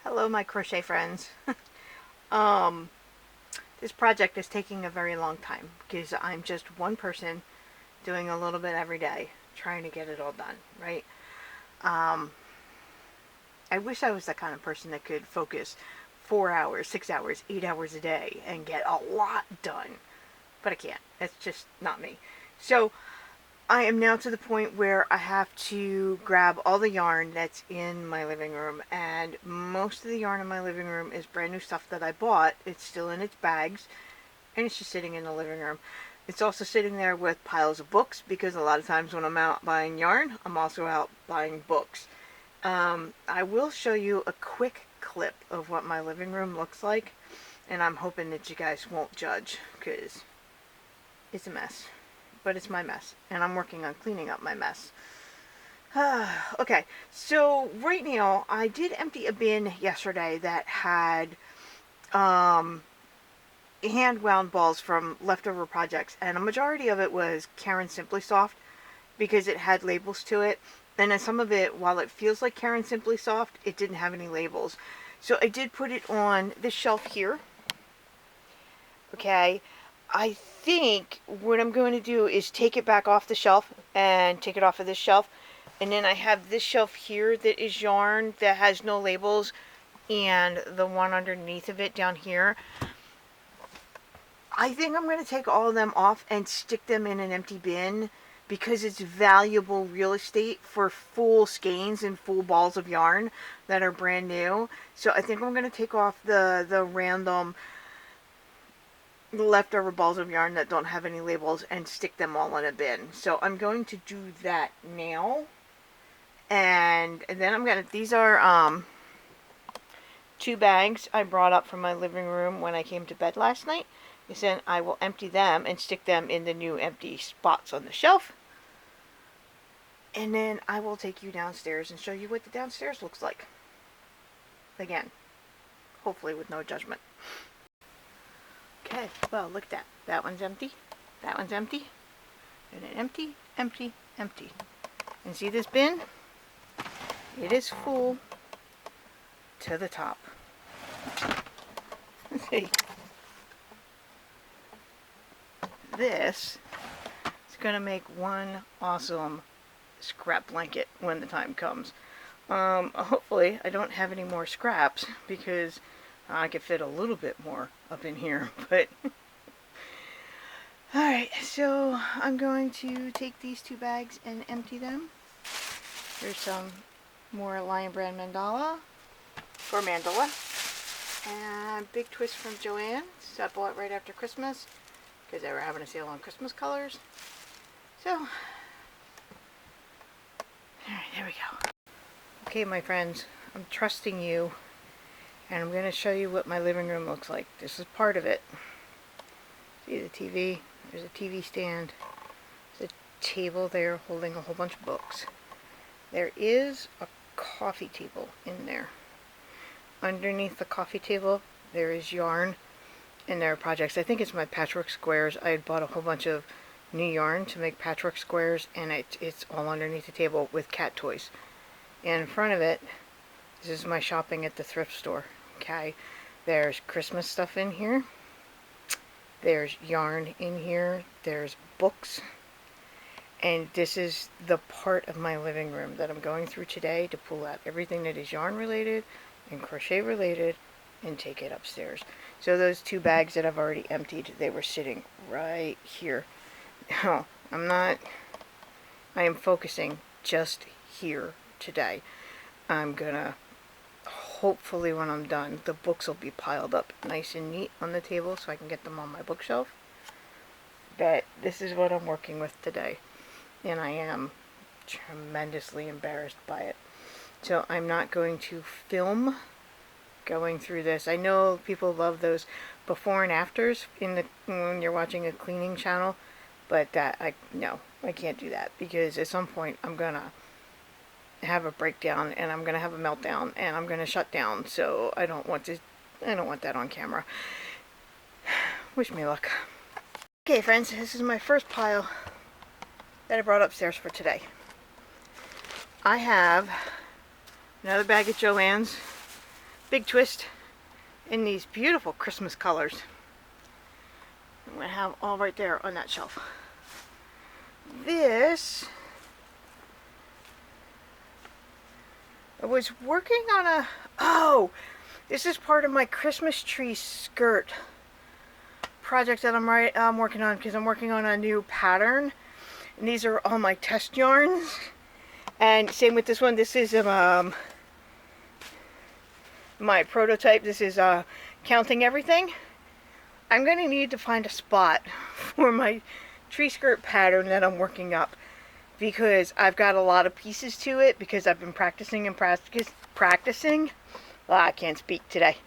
Hello, my crochet friends. um, this project is taking a very long time because I'm just one person doing a little bit every day, trying to get it all done, right? Um, I wish I was the kind of person that could focus 4 hours, 6 hours, 8 hours a day and get a lot done, but I can't. That's just not me. So I am now to the point where I have to grab all the yarn that's in my living room, and most of the yarn in my living room is brand new stuff that I bought. It's still in its bags, and it's just sitting in the living room. It's also sitting there with piles of books, because a lot of times when I'm out buying yarn, I'm also out buying books. I will show you a quick clip of what my living room looks like, and I'm hoping that you guys won't judge, because it's a mess. But it's my mess, and I'm working on cleaning up my mess. Okay, so right now I did empty a bin yesterday that had hand wound balls from leftover projects, and a majority of it was Karen Simply Soft because it had labels to it, and then some of it, while it feels like Karen Simply Soft, it didn't have any labels. So I did put it on this shelf here. Okay, I think what I'm going to do is take it back off the shelf and take it off of this shelf. And then I have this shelf here that is yarn that has no labels, and the one underneath of it down here. I think I'm going to take all of them off and stick them in an empty bin because it's valuable real estate for full skeins and full balls of yarn that are brand new. So I think I'm going to take off the random leftover balls of yarn that don't have any labels and stick them all in a bin. So I'm going to do that now. And then I'm going to, these are 2 bags I brought up from my living room when I came to bed last night. Then I will empty them and stick them in the new empty spots on the shelf. And then I will take you downstairs and show you what the downstairs looks like. Again, hopefully with no judgment. Okay, well, look at that. That one's empty. That one's empty. And then empty, empty, empty. And see this bin? It is full to the top. See? This is going to make one awesome scrap blanket when the time comes. Hopefully I don't have any more scraps because I could fit a little bit more up in here, but alright, so I'm going to take these 2 bags and empty them. There's some more Lion Brand mandala or mandala, and Big Twist from Joanne. So I bought right after Christmas because they were having a sale on Christmas colors. So alright, there we go. Okay, my friends, I'm trusting you, and I'm going to show you what my living room looks like. This is part of it. See the TV? There's a TV stand. There's a table there holding a whole bunch of books. There is a coffee table in there. Underneath the coffee table, there is yarn, and there are projects. I think it's my patchwork squares. I had bought a whole bunch of new yarn to make patchwork squares, and it's all underneath the table with cat toys. And in front of it, this is my shopping at the thrift store. Okay, there's Christmas stuff in here. There's yarn in here. There's books. And this is the part of my living room that I'm going through today to pull out everything that is yarn related and crochet related and take it upstairs. So those 2 bags that I've already emptied, they were sitting right here. Now, I am focusing just here today. I'm gonna, hopefully when I'm done, the books will be piled up nice and neat on the table so I can get them on my bookshelf. But this is what I'm working with today, and I am tremendously embarrassed by it. So I'm not going to film going through this. I know people love those before and afters when you're watching a cleaning channel, but no, I can't do that because at some point I'm gonna have a breakdown and I'm gonna have a meltdown and I'm gonna shut down. So I don't want that on camera. Wish me luck. Okay, friends, this is my first pile that I brought upstairs for today. I have another bag at Joann's big twist in these beautiful Christmas colors. I'm going to have all right there on that shelf. This, I was working on this is part of my Christmas tree skirt project that I'm working on, because I'm working on a new pattern. And these are all my test yarns. And same with this one. This is my prototype. This is counting everything. I'm going to need to find a spot for my tree skirt pattern that I'm working up, because I've got a lot of pieces to it, because I've been practicing and practicing. I can't speak today.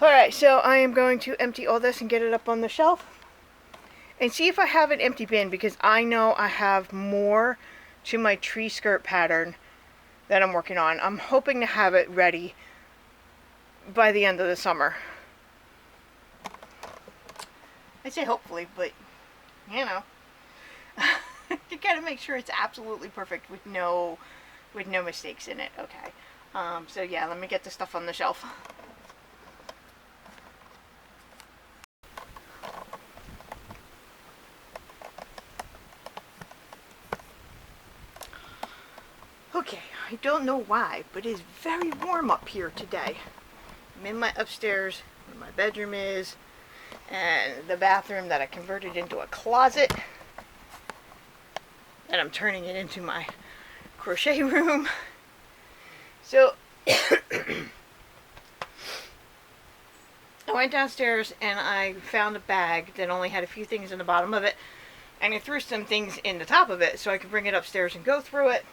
Alright, so I am going to empty all this and get it up on the shelf and see if I have an empty bin, because I know I have more to my tree skirt pattern that I'm working on. I'm hoping to have it ready by the end of the summer. I say hopefully, but you know, you gotta make sure it's absolutely perfect with no mistakes in it. Okay, so yeah, let me get the stuff on the shelf. Okay, I don't know why, but it is very warm up here today. I'm in my upstairs, where my bedroom is, and the bathroom that I converted into a closet. And I'm turning it into my crochet room. So, I went downstairs and I found a bag that only had a few things in the bottom of it. And I threw some things in the top of it so I could bring it upstairs and go through it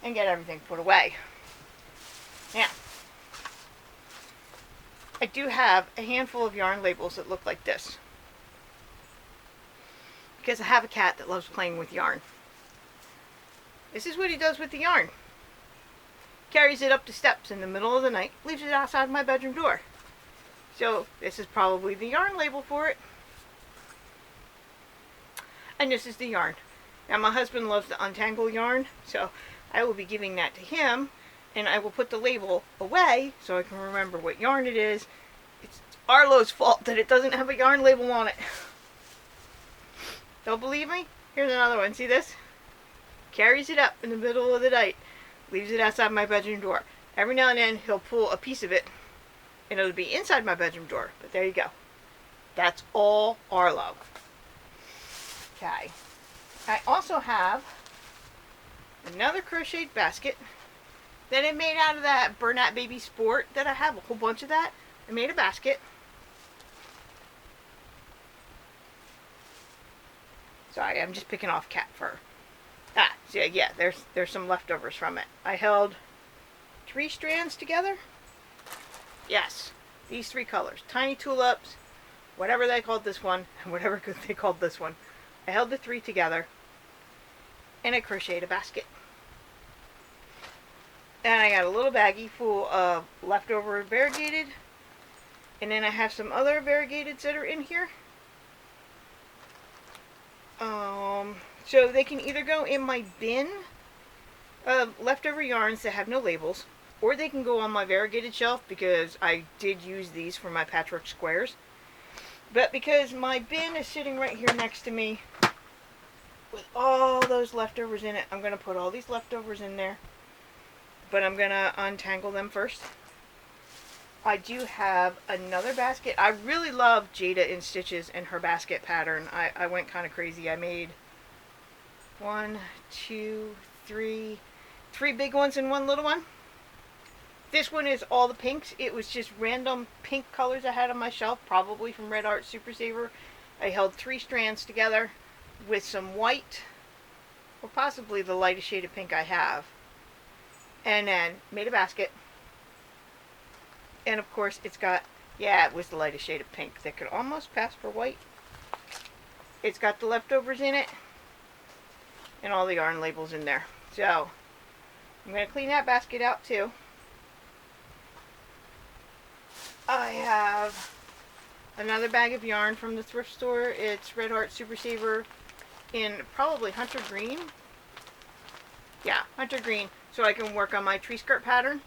and get everything put away. Now, I do have a handful of yarn labels that look like this, because I have a cat that loves playing with yarn. This is what he does with the yarn. Carries it up the steps in the middle of the night, leaves it outside my bedroom door. So this is probably the yarn label for it. And this is the yarn. Now my husband loves to untangle yarn, so I will be giving that to him, and I will put the label away so I can remember what yarn it is. It's Arlo's fault that it doesn't have a yarn label on it. Don't believe me? Here's another one. See this? Carries it up in the middle of the night, leaves it outside my bedroom door. Every now and then he'll pull a piece of it and it'll be inside my bedroom door. But there you go. That's all Arlo. Okay. I also have another crocheted basket that I made out of that Bernat Baby Sport that I have a whole bunch of that. I made a basket. Sorry, I'm just picking off cat fur. So yeah, there's some leftovers from it. I held 3 strands together. Yes, these 3 colors. Tiny tulips, whatever they called this one, and whatever they called this one. I held the 3 together, and I crocheted a basket. And I got a little baggie full of leftover variegated, and then I have some other variegateds that are in here. So they can either go in my bin of leftover yarns that have no labels, or they can go on my variegated shelf, because I did use these for my patchwork squares. But because my bin is sitting right here next to me with all those leftovers in it, I'm going to put all these leftovers in there. But I'm going to untangle them first. I do have another basket. I really love Jada in Stitches and her basket pattern. I went kind of crazy. I made 1, 2, 3 big ones and 1 little one. This one is all the pinks. It was just random pink colors I had on my shelf, probably from Red Art Super Saver. I held 3 strands together with some white, or possibly the lightest shade of pink I have. And then made a basket. And of course it's got, yeah, it was the lightest shade of pink that could almost pass for white. It's got the leftovers in it and all the yarn labels in there. So I'm going to clean that basket out too. I have another bag of yarn from the thrift store. It's Red Heart Super Saver in probably Hunter Green. Yeah, Hunter Green, so I can work on my tree skirt pattern.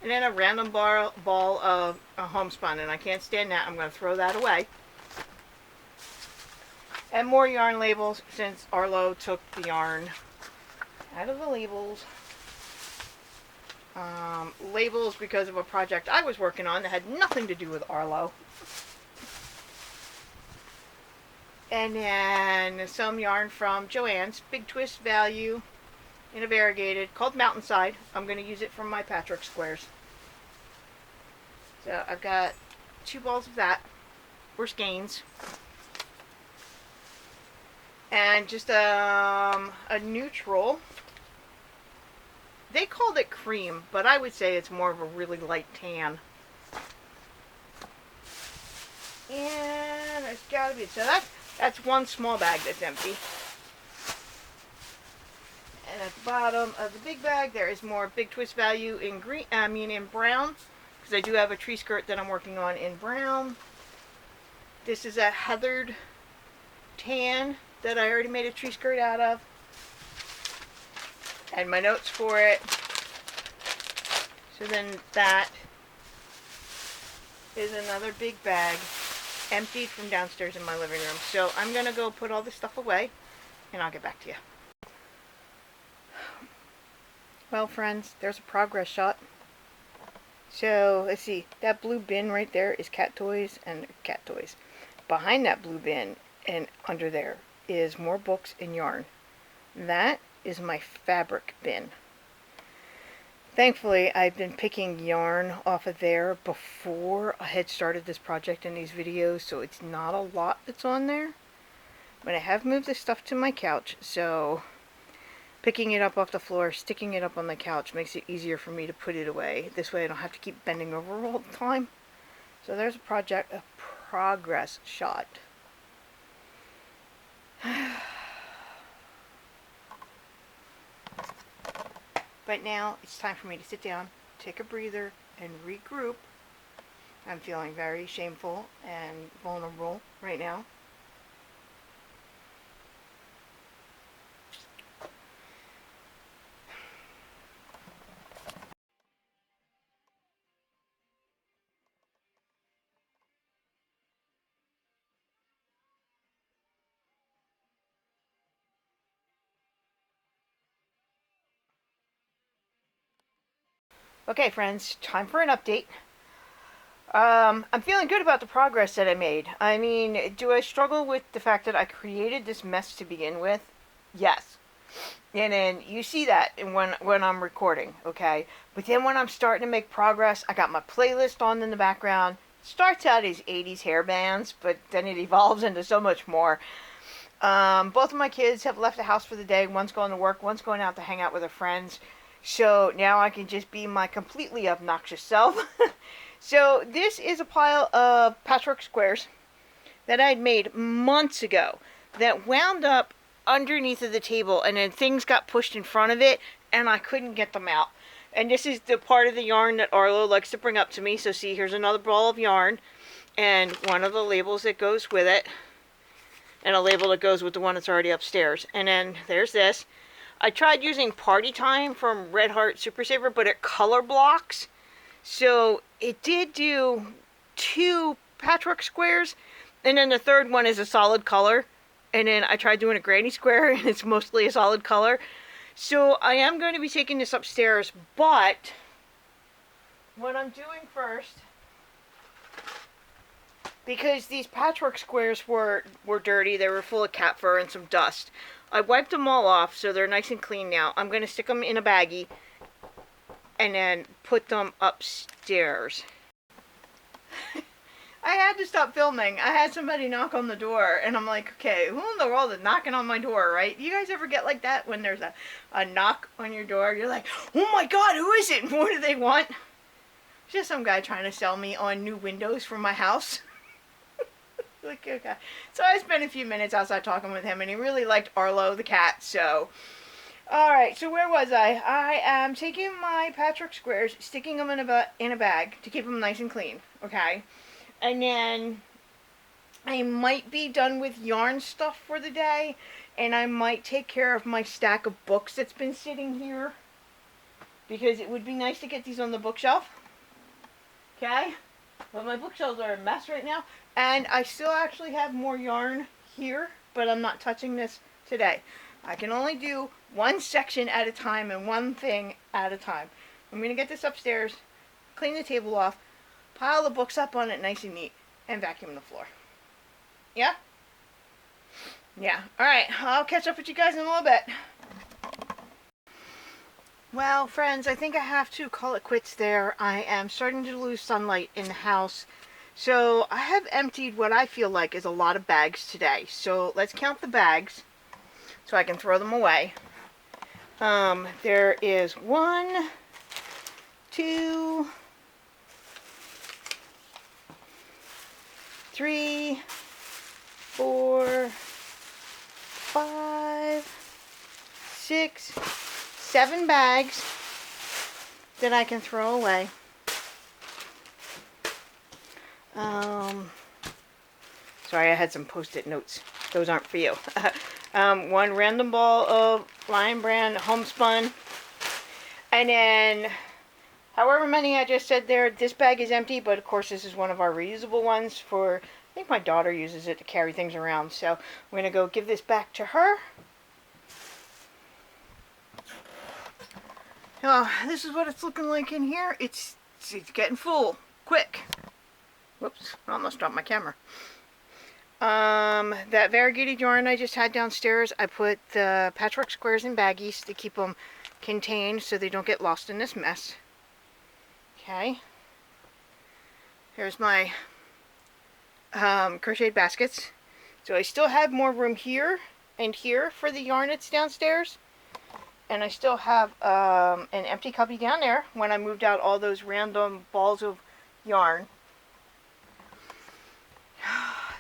And then a random ball of homespun, and I can't stand that. I'm going to throw that away. And more yarn labels, since Arlo took the yarn out of the labels. Labels because of a project I was working on that had nothing to do with Arlo. And then some yarn from Joann's, Big Twist Value in a variegated, called Mountainside. I'm going to use it for my patchwork squares. So I've got 2 balls of that, or skeins. And just a neutral. They called it cream, but I would say it's more of a really light tan. And it's got to be, so that's one small bag that's empty. And at the bottom of the big bag, there is more Big Twist Value in green. In brown, because I do have a tree skirt that I'm working on in brown. This is a heathered tan that I already made a tree skirt out of. And my notes for it. So then that is another big bag emptied from downstairs in my living room. So I'm going to go put all this stuff away, and I'll get back to you. Well, friends, there's a progress shot. So let's see, that blue bin right there is cat toys and cat toys. Behind that blue bin and under there is more books and yarn. That is my fabric bin. Thankfully, I've been picking yarn off of there before I had started this project in these videos, so it's not a lot that's on there. But I have moved this stuff to my couch, so picking it up off the floor, sticking it up on the couch makes it easier for me to put it away. This way I don't have to keep bending over all the time. So there's a progress shot. But now it's time for me to sit down, take a breather, and regroup. I'm feeling very shameful and vulnerable right now. Okay, friends, time for an update. I'm feeling good about the progress that I made. I mean, do I struggle with the fact that I created this mess to begin with? Yes. And then you see that when I'm recording, okay? But then when I'm starting to make progress, I got my playlist on in the background. Starts out as 80s hair bands, but then it evolves into so much more. Both of my kids have left the house for the day. One's going to work, one's going out to hang out with her friends. So now I can just be my completely obnoxious self. So this is a pile of patchwork squares that I'd made months ago that wound up underneath of the table, and then things got pushed in front of it and I couldn't get them out. And this is the part of the yarn that Arlo likes to bring up to me. So see, here's another ball of yarn and one of the labels that goes with it, and a label that goes with the one that's already upstairs. And then there's this. I tried using Party Time from Red Heart Super Saver, but it color blocks. So it did do 2 patchwork squares, and then the third one is a solid color. And then I tried doing a granny square, and it's mostly a solid color. So I am going to be taking this upstairs, but what I'm doing first, because these patchwork squares were dirty, they were full of cat fur and some dust. I wiped them all off, so they're nice and clean now. I'm going to stick them in a baggie and then put them upstairs. I had to stop filming. I had somebody knock on the door, and I'm like, okay, who in the world is knocking on my door, right? You guys ever get like that when there's a knock on your door? You're like, oh my god, who is it? And what do they want? It's just some guy trying to sell me on new windows for my house. Like, okay. So I spent a few minutes outside talking with him, and he really liked Arlo the cat, so. Alright, so where was I? I am taking my patchwork squares, sticking them in a bag to keep them nice and clean, okay? And then I might be done with yarn stuff for the day, and I might take care of my stack of books that's been sitting here. because it would be nice to get these on the bookshelf. Okay? But my bookshelves are a mess right now. And I still actually have more yarn here, but I'm not touching this today. I can only do one section at a time and one thing at a time. I'm going to get this upstairs, clean the table off, pile the books up on it nice and neat, and vacuum the floor. Yeah? Yeah. Alright, I'll catch up with you guys in a little bit. Well, friends, I think I have to call it quits there. I am starting to lose sunlight in the house. So I have emptied what I feel like is a lot of bags today. So let's count the bags so I can throw them away. There is 1, 2, 3, 4, 5, 6, 7 bags that I can throw away. Sorry, I had some post-it notes. Those aren't for you. 1 random ball of Lion Brand homespun. And then, however many I just said there, this bag is empty, but of course this is one of our reusable ones for, I think my daughter uses it to carry things around. So I'm going to go give this back to her. Oh, this is what it's looking like in here. It's getting full. Quick. Whoops, I almost dropped my camera. That variegated yarn I just had downstairs, I put the patchwork squares in baggies to keep them contained so they don't get lost in this mess. Okay. Here's my crocheted baskets. So I still have more room here and here for the yarn that's downstairs. And I still have an empty cubby down there when I moved out all those random balls of yarn.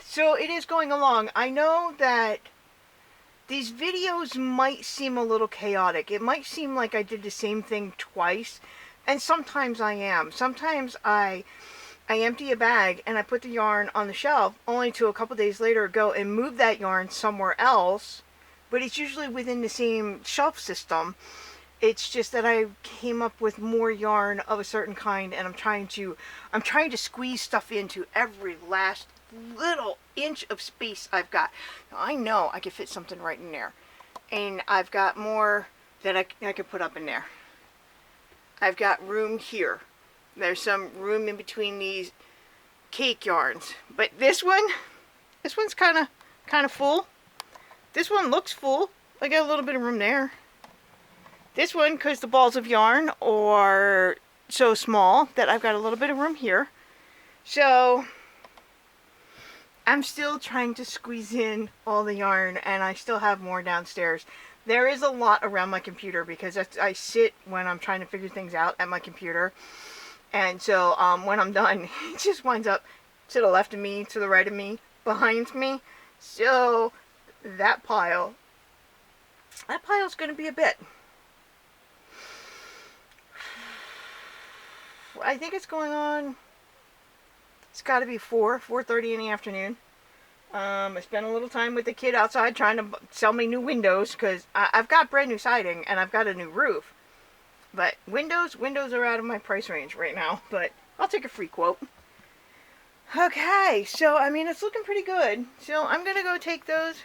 So it is going along. I know that these videos might seem a little chaotic. It might seem like I did the same thing twice. And sometimes I am. Sometimes I empty a bag and I put the yarn on the shelf only to a couple days later go and move that yarn somewhere else. But it's usually within the same shelf system. It's just that I came up with more yarn of a certain kind and I'm trying to squeeze stuff into every last little inch of space I've got. Now, I know I could fit something right in there. And I've got more that I could put up in there. I've got room here. There's some room in between these cake yarns. But this one's kind of full. This one looks full. I got a little bit of room there. This one, because the balls of yarn are so small that I've got a little bit of room here. So I'm still trying to squeeze in all the yarn, and I still have more downstairs. There is a lot around my computer because I sit when I'm trying to figure things out at my computer. And so when I'm done, it just winds up to the left of me, to the right of me, behind me. So that pile's going to be a bit. I think it's going on, it's got to be 4:30 in the afternoon. I spent a little time with the kid outside trying to sell me new windows because I've got brand new siding and I've got a new roof. But windows are out of my price range right now, but I'll take a free quote. Okay, so I mean it's looking pretty good. So I'm going to go take those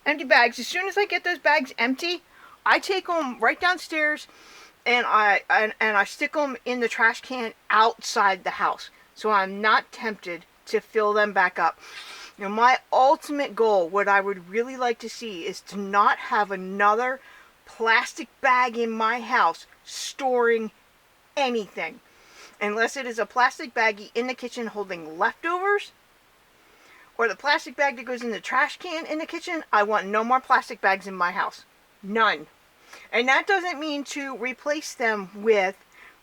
empty bags. As soon as I get those bags empty, I take them right downstairs and I stick them in the trash can outside the house. So I'm not tempted to fill them back up. You know, my ultimate goal, what I would really like to see, is to not have another plastic bag in my house storing anything. Unless it is a plastic baggie in the kitchen holding leftovers, or the plastic bag that goes in the trash can in the kitchen. I want no more plastic bags in my house. None. And that doesn't mean to replace them with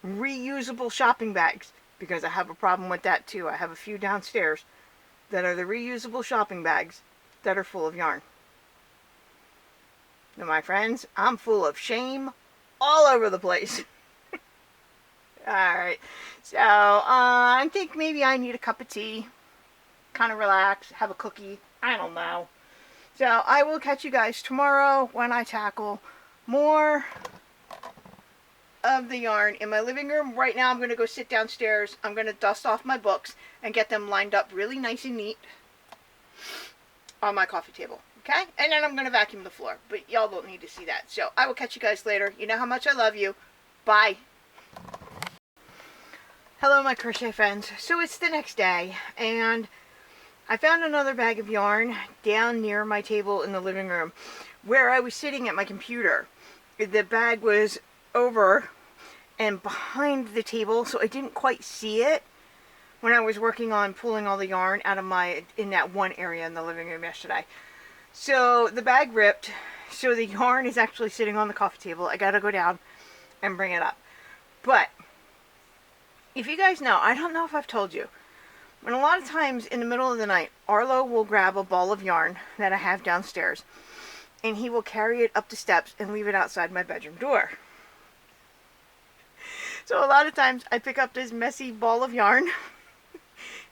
reusable shopping bags, because I have a problem with that too. I have a few downstairs that are the reusable shopping bags that are full of yarn. Now, my friends, I'm full of shame all over the place. Alright, so I think maybe I need a cup of tea, kind of relax, have a cookie, I don't know. So I will catch you guys tomorrow when I tackle more of the yarn in my living room. Right now I'm going to go sit downstairs. I'm going to dust off my books and get them lined up really nice and neat on my coffee table. Okay? And then I'm going to vacuum the floor. But y'all don't need to see that. So I will catch you guys later. You know how much I love you. Bye. Hello, my crochet friends. So it's the next day, and I found another bag of yarn down near my table in the living room where I was sitting at my computer. The bag was over and behind the table, so I didn't quite see it when I was working on pulling all the yarn out of in that one area in the living room yesterday. So the bag ripped, so the yarn is actually sitting on the coffee table. I gotta go down and bring it up. But if you guys know, I don't know if I've told you, but a lot of times in the middle of the night, Arlo will grab a ball of yarn that I have downstairs, and he will carry it up the steps and leave it outside my bedroom door. So a lot of times I pick up this messy ball of yarn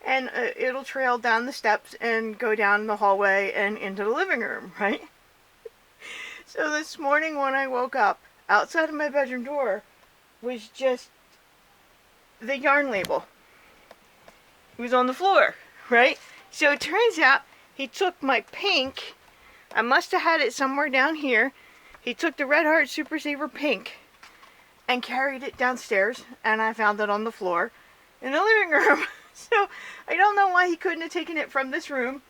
and it'll trail down the steps and go down the hallway and into the living room, right? So this morning when I woke up, outside of my bedroom door was just the yarn label. It was on the floor, right? So it turns out he took my pink, I must have had it somewhere down here, he took the Red Heart Super Saver pink and carried it downstairs, and I found it on the floor in the living room. So I don't know why he couldn't have taken it from this room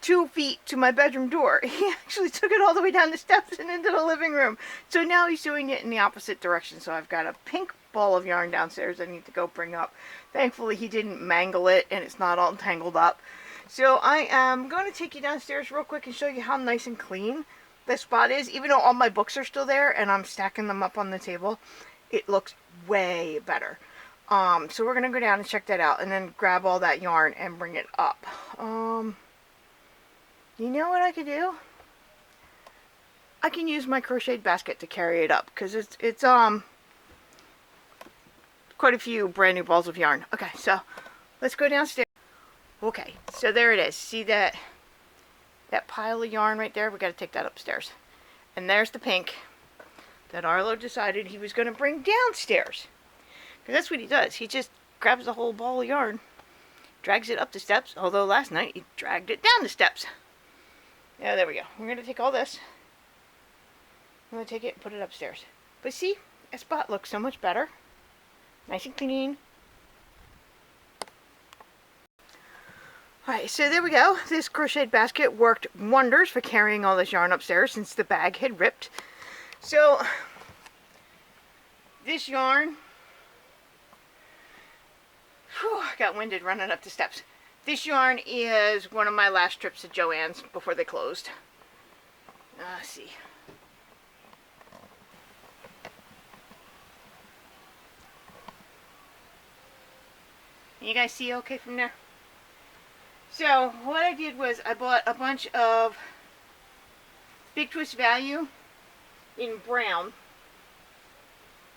2 feet to my bedroom door. He actually took it all the way down the steps and into the living room. So now he's doing it in the opposite direction. So I've got a pink ball of yarn downstairs I need to go bring up. Thankfully he didn't mangle it and it's not all tangled up. So I am going to take you downstairs real quick and show you how nice and clean this spot is. Even though all my books are still there and I'm stacking them up on the table, it looks way better. So we're going to go down and check that out and then grab all that yarn and bring it up. You know what I could do? I can use my crocheted basket to carry it up because it's quite a few brand new balls of yarn. Okay, so let's go downstairs. Okay, so there it is. See that pile of yarn right there? We got to take that upstairs. And there's the pink that Arlo decided he was going to bring downstairs. Because that's what he does. He just grabs the whole ball of yarn, drags it up the steps, although last night he dragged it down the steps. Yeah, there we go. We're going to take all this. I'm going to take it and put it upstairs. But see, that spot looks so much better. Nice and clean. Alright, so there we go. This crocheted basket worked wonders for carrying all this yarn upstairs since the bag had ripped. So, this yarn... Whew, I got winded running up the steps. This yarn is one of my last trips to Joann's before they closed. Let's see. You guys see okay from there? So, what I did was I bought a bunch of Big Twist Value in brown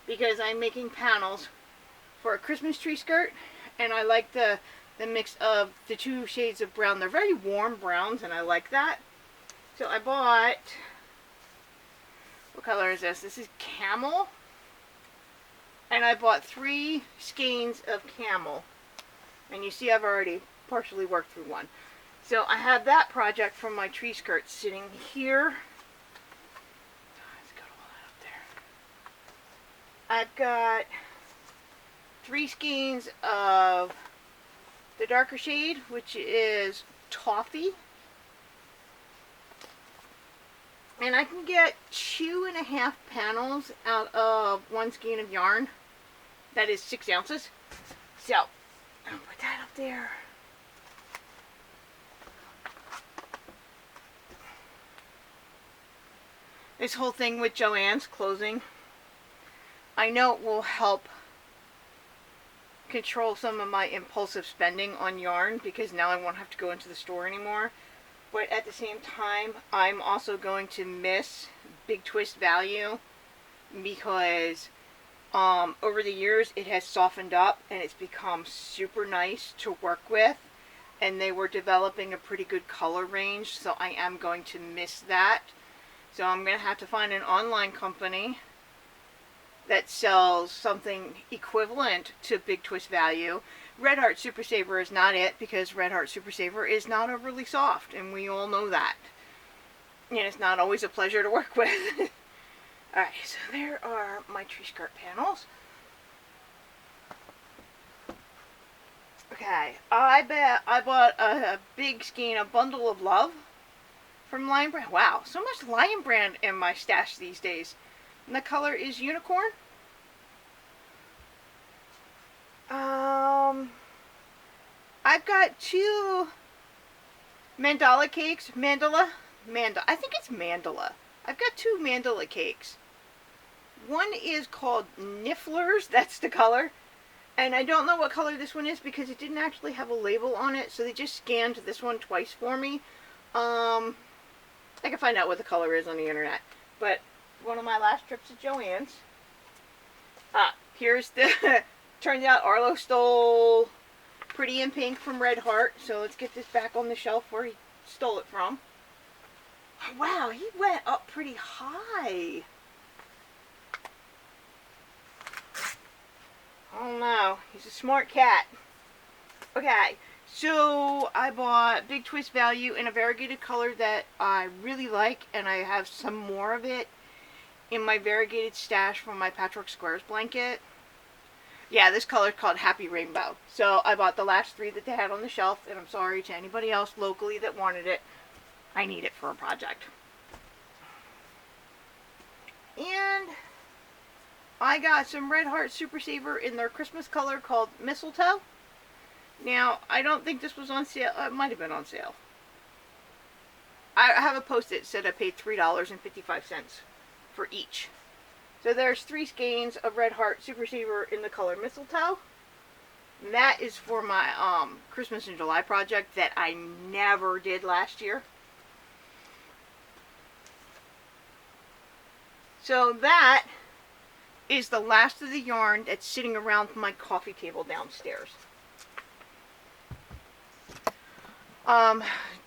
because I'm making panels for a Christmas tree skirt, and I like the mix of the two shades of brown. They're very warm browns and I like that. So I bought, what color is this? This is camel, and I bought 3 skeins of camel, and you see I've already partially worked through one. So I have that project from my tree skirt sitting here. Let's got all that up there. I've got 3 skeins of the darker shade, which is toffee, and I can get 2.5 panels out of 1 skein of yarn. That is 6 ounces. So I'll put that up there. This whole thing with Joann's closing, I know it will help control some of my impulsive spending on yarn because now I won't have to go into the store anymore. But at the same time, I'm also going to miss Big Twist Value because over the years it has softened up and it's become super nice to work with, and they were developing a pretty good color range, so I am going to miss that. So I'm going to have to find an online company that sells something equivalent to Big Twist Value. Red Heart Super Saver is not it, because Red Heart Super Saver is not overly soft, and we all know that. And it's not always a pleasure to work with. Alright, so there are my tree skirt panels. Okay, I bought a big skein, a bundle of love from Lion Brand. Wow, so much Lion Brand in my stash these days. And the color is Unicorn. I've got 2 mandala cakes. I think it's mandala. I've got 2 mandala cakes. One is called Nifflers, that's the color. And I don't know what color this one is because it didn't actually have a label on it, so they just scanned this one twice for me. I can find out what the color is on the internet. But one of my last trips to Joann's. Here's the... Turns out Arlo stole Pretty in Pink from Red Heart, so let's get this back on the shelf where he stole it from. Wow, he went up pretty high. Oh no, he's a smart cat. Okay, so I bought Big Twist Value in a variegated color that I really like, and I have some more of it in my variegated stash from my Patchwork Squares blanket. Yeah, this color is called Happy Rainbow. So I bought the last 3 that they had on the shelf, and I'm sorry to anybody else locally that wanted it. I need it for a project. And I got some Red Heart Super Saver in their Christmas color called Mistletoe. Now, I don't think this was on sale. It might have been on sale. I have a post-it that said I paid $3.55 for each. So there's 3 skeins of Red Heart Super Saver in the color Mistletoe. And that is for my Christmas in July project that I never did last year. So that is the last of the yarn that's sitting around my coffee table downstairs.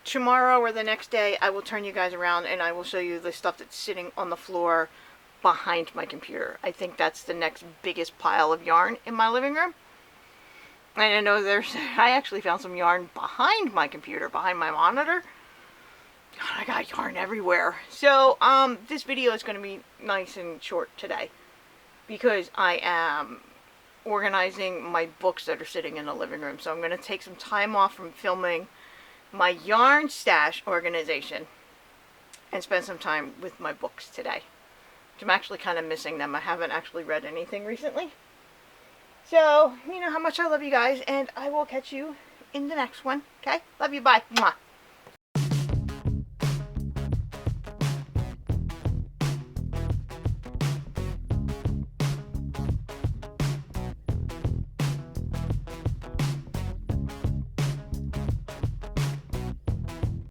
Tomorrow or the next day I will turn you guys around and I will show you the stuff that's sitting on the floor behind my computer. I think that's the next biggest pile of yarn in my living room. And I know I actually found some yarn behind my computer, behind my monitor. God, I got yarn everywhere. So, this video is going to be nice and short today, because I am organizing my books that are sitting in the living room. So I'm going to take some time off from filming my yarn stash organization and spend some time with my books today. I'm actually kind of missing them. I haven't actually read anything recently. So, you know how much I love you guys, and I will catch you in the next one. Okay? Love you. Bye. Mwah.